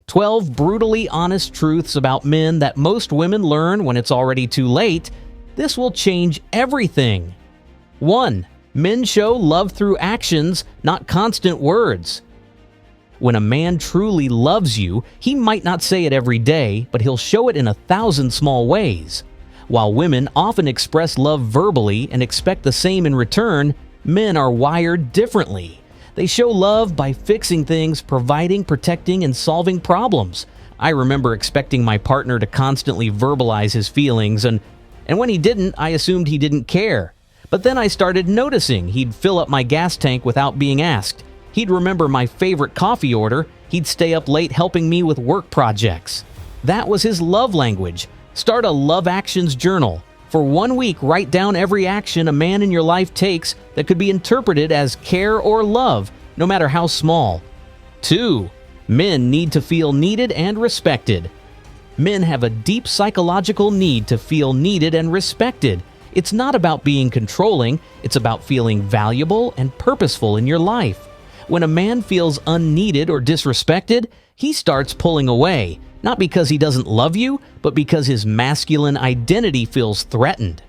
12 brutally honest truths about men that most women learn when it's already too late. This will change everything. 1. Men show love through actions, not constant words. When a man truly loves you, he might not say it every day, but he'll show it in 1,000 small ways. While women often express love verbally and expect the same in return, men are wired differently. They show love by fixing things, providing, protecting, and solving problems. I remember expecting my partner to constantly verbalize his feelings, and when he didn't, I assumed he didn't care. But then I started noticing he'd fill up my gas tank without being asked. He'd remember my favorite coffee order. He'd stay up late helping me with work projects. That was his love language. Start a love actions journal. For 1 week, write down every action a man in your life takes that could be interpreted as care or love, no matter how small. 2. Men need to feel needed and respected. Men have a deep psychological need to feel needed and respected. It's not about being controlling, it's about feeling valuable and purposeful in your life. When a man feels unneeded or disrespected, he starts pulling away. Not because he doesn't love you, but because his masculine identity feels threatened.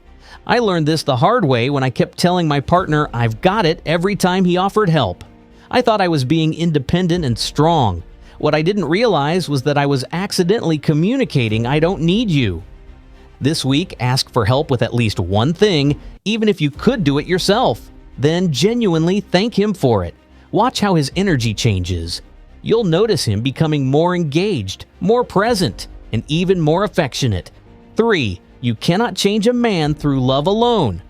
I learned this the hard way when I kept telling my partner I've got it every time he offered help. I thought I was being independent and strong. What I didn't realize was that I was accidentally communicating I don't need you. This week, ask for help with at least one thing, even if you could do it yourself. Then genuinely thank him for it. Watch how his energy changes. You'll notice him becoming more engaged, more present, and even more affectionate. 3. You cannot change a man through love alone.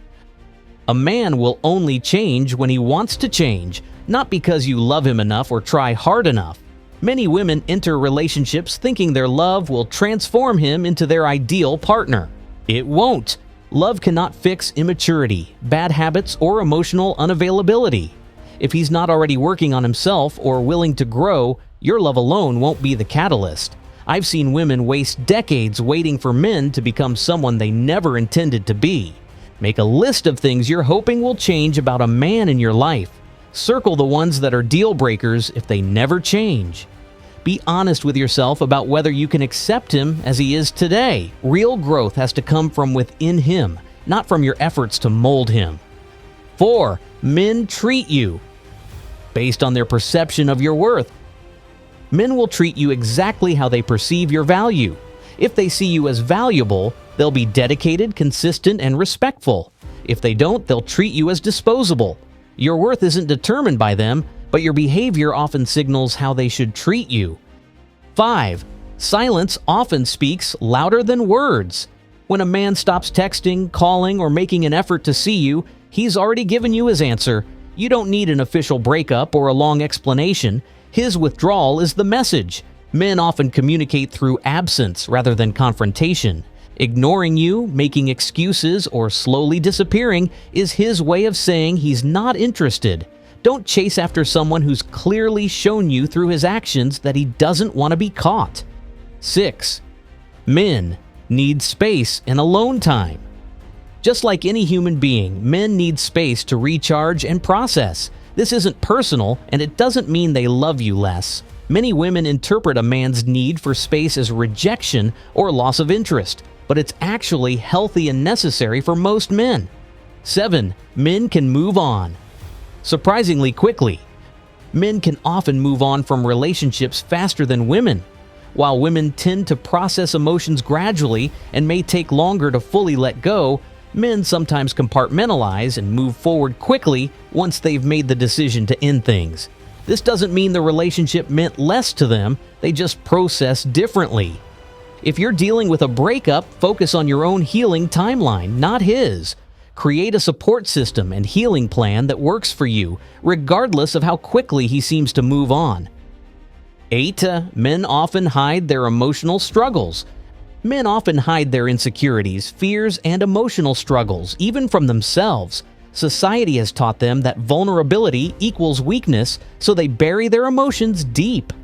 A man will only change when he wants to change, not because you love him enough or try hard enough. Many women enter relationships thinking their love will transform him into their ideal partner. It won't. Love cannot fix immaturity, bad habits, or emotional unavailability. If he's not already working on himself or willing to grow, your love alone won't be the catalyst. I've seen women waste decades waiting for men to become someone they never intended to be. Make a list of things you're hoping will change about a man in your life. Circle the ones that are deal breakers if they never change. Be honest with yourself about whether you can accept him as he is today. Real growth has to come from within him, not from your efforts to mold him. 4. Men treat you based on their perception of your worth. Men will treat you exactly how they perceive your value. If they see you as valuable, they'll be dedicated, consistent, and respectful. If they don't, they'll treat you as disposable. Your worth isn't determined by them, but your behavior often signals how they should treat you. 5. Silence often speaks louder than words. When a man stops texting, calling, or making an effort to see you, he's already given you his answer. You don't need an official breakup or a long explanation. His withdrawal is the message. Men often communicate through absence rather than confrontation. Ignoring you, making excuses, or slowly disappearing is his way of saying he's not interested. Don't chase after someone who's clearly shown you through his actions that he doesn't want to be caught. 6. Men need space and alone time. Just like any human being, men need space to recharge and process. This isn't personal, and it doesn't mean they love you less. Many women interpret a man's need for space as rejection or loss of interest, but it's actually healthy and necessary for most men. 7. Men can move on. Surprisingly quickly. Men can often move on from relationships faster than women. While women tend to process emotions gradually and may take longer to fully let go, men sometimes compartmentalize and move forward quickly once they've made the decision to end things. This doesn't mean the relationship meant less to them, they just process differently. If you're dealing with a breakup, focus on your own healing timeline, not his. Create a support system and healing plan that works for you, regardless of how quickly he seems to move on. 8. Men often hide their emotional struggles. Men often hide their insecurities, fears, and emotional struggles, even from themselves. Society has taught them that vulnerability equals weakness, so they bury their emotions deep.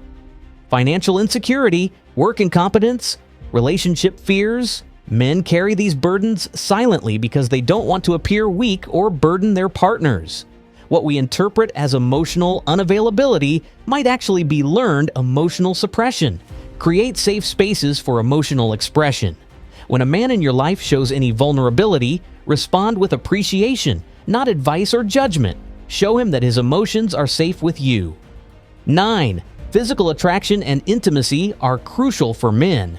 Financial insecurity, work incompetence, relationship fears. Men carry these burdens silently because they don't want to appear weak or burden their partners. What we interpret as emotional unavailability might actually be learned emotional suppression. Create safe spaces for emotional expression. When a man in your life shows any vulnerability, respond with appreciation, not advice or judgment. Show him that his emotions are safe with you. 9. Physical attraction and intimacy are crucial for men.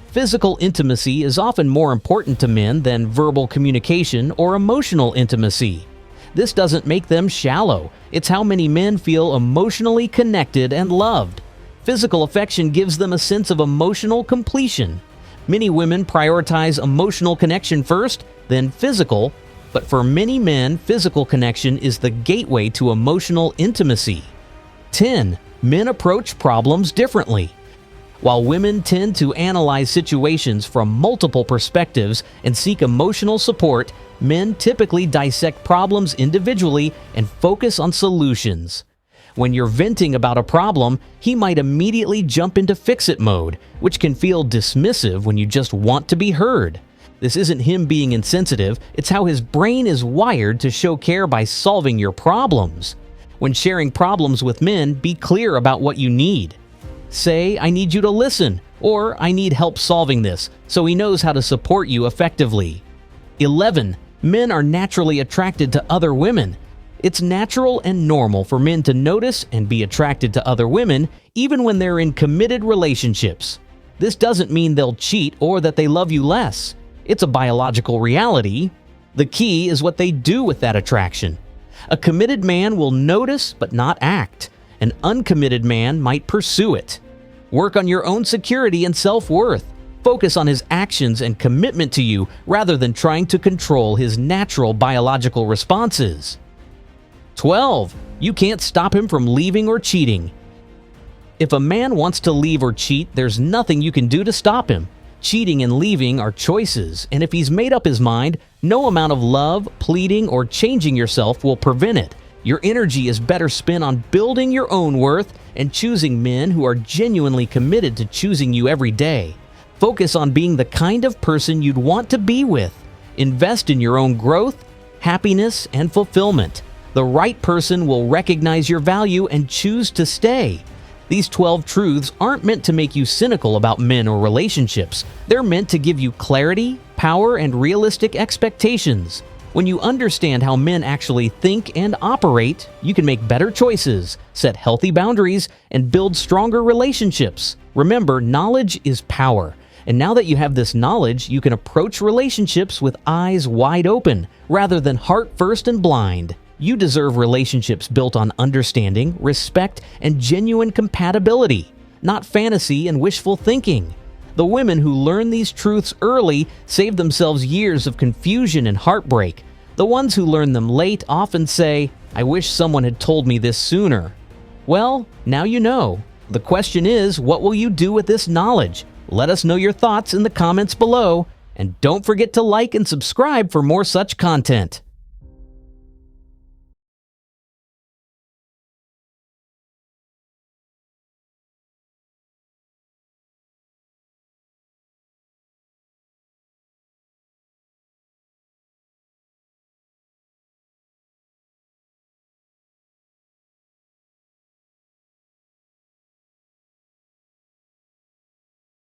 Physical intimacy is often more important to men than verbal communication or emotional intimacy. This doesn't make them shallow. It's how many men feel emotionally connected and loved. Physical affection gives them a sense of emotional completion. Many women prioritize emotional connection first, then physical, but for many men, physical connection is the gateway to emotional intimacy. 10. Men approach problems differently. While women tend to analyze situations from multiple perspectives and seek emotional support, men typically dissect problems individually and focus on solutions. When you're venting about a problem, he might immediately jump into fix-it mode, which can feel dismissive when you just want to be heard. This isn't him being insensitive, it's how his brain is wired to show care by solving your problems. When sharing problems with men, be clear about what you need. Say, "I need you to listen," or "I need help solving this," so he knows how to support you effectively. 11. Men are naturally attracted to other women. It's natural and normal for men to notice and be attracted to other women, even when they're in committed relationships. This doesn't mean they'll cheat or that they love you less. It's a biological reality. The key is what they do with that attraction. A committed man will notice but not act. An uncommitted man might pursue it. Work on your own security and self-worth. Focus on his actions and commitment to you rather than trying to control his natural biological responses. 12. You can't stop him from leaving or cheating. If a man wants to leave or cheat, there's nothing you can do to stop him. Cheating and leaving are choices, and if he's made up his mind, no amount of love, pleading, or changing yourself will prevent it. Your energy is better spent on building your own worth and choosing men who are genuinely committed to choosing you every day. Focus on being the kind of person you'd want to be with. Invest in your own growth, happiness, and fulfillment. The right person will recognize your value and choose to stay. These 12 truths aren't meant to make you cynical about men or relationships. They're meant to give you clarity, power, and realistic expectations. When you understand how men actually think and operate, you can make better choices, set healthy boundaries, and build stronger relationships. Remember, knowledge is power. And now that you have this knowledge, you can approach relationships with eyes wide open, rather than heart first and blind. You deserve relationships built on understanding, respect, and genuine compatibility, not fantasy and wishful thinking. The women who learn these truths early save themselves years of confusion and heartbreak. The ones who learn them late often say, "I wish someone had told me this sooner." Well, now you know. The question is, what will you do with this knowledge? Let us know your thoughts in the comments below, and don't forget to like and subscribe for more such content.